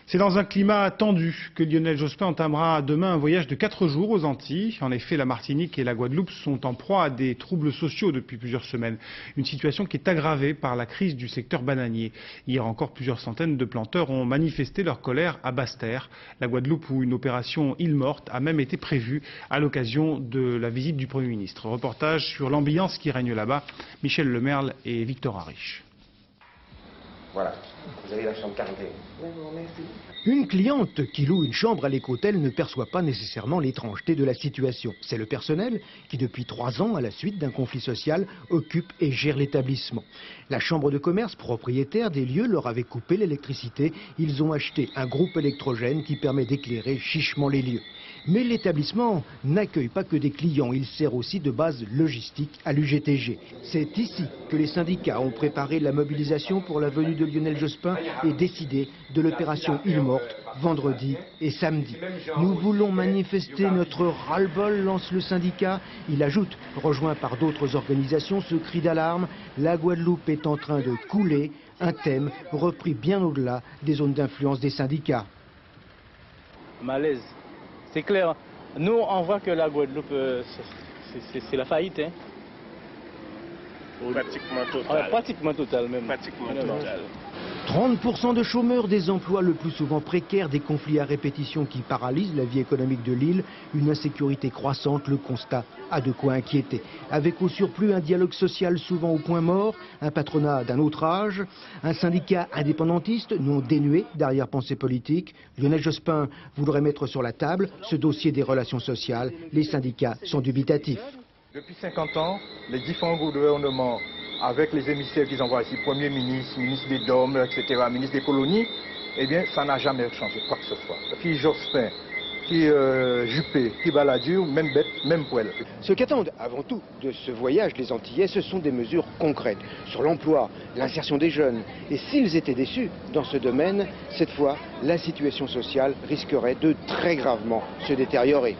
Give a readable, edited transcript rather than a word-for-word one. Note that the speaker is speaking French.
C'est dans un climat tendu que Lionel Jospin entamera demain un voyage de 4 jours aux Antilles. En effet, la Martinique et la Guadeloupe sont en proie à des troubles sociaux depuis plusieurs semaines. Une situation qui est aggravée par la crise du secteur bananier. Hier encore, plusieurs centaines de planteurs ont manifesté leur colère à Basse-Terre, la Guadeloupe, où une opération île morte a même été prévue à l'occasion de la visite du Premier ministre. Reportage sur l'ambiance qui règne là-bas, Michel Lemerle et Victor Ariche. Voilà, vous avez la chambre 41. Une cliente qui loue une chambre à l'Écotel ne perçoit pas nécessairement l'étrangeté de la situation. C'est le personnel qui, depuis 3 ans, à la suite d'un conflit social, occupe et gère l'établissement. La chambre de commerce propriétaire des lieux leur avait coupé l'électricité. Ils ont acheté un groupe électrogène qui permet d'éclairer chichement les lieux. Mais l'établissement n'accueille pas que des clients, il sert aussi de base logistique à l'UGTG. C'est ici que les syndicats ont préparé la mobilisation pour la venue de Lionel Jospin et décidé de l'opération île morte vendredi et samedi. Nous voulons manifester notre ras-le-bol, lance le syndicat. Il ajoute, rejoint par d'autres organisations, ce cri d'alarme: la Guadeloupe est en train de couler, un thème repris bien au-delà des zones d'influence des syndicats. Malaise. C'est clair, nous on voit que la Guadeloupe, c'est la faillite. Hein. Pratiquement total. Pratiquement total même. Pratiquement total. 30% de chômeurs, des emplois le plus souvent précaires, des conflits à répétition qui paralysent la vie économique de l'île, une insécurité croissante, le constat a de quoi inquiéter. Avec au surplus un dialogue social souvent au point mort, un patronat d'un autre âge, un syndicat indépendantiste non dénué d'arrière-pensée politique. Lionel Jospin voudrait mettre sur la table ce dossier des relations sociales. Les syndicats sont dubitatifs. Depuis 50 ans, les différents gouvernements, avec les émissaires qu'ils envoient ici, Premier ministre, ministre des Dômes, etc., ministre des colonies, eh bien, ça n'a jamais changé, quoi que ce soit. Qui Jospin, qui Juppé, qui Balladur, même bête, même poêle. Ce qu'attendent avant tout de ce voyage les Antillais, ce sont des mesures concrètes sur l'emploi, l'insertion des jeunes. Et s'ils étaient déçus dans ce domaine, cette fois, la situation sociale risquerait de très gravement se détériorer.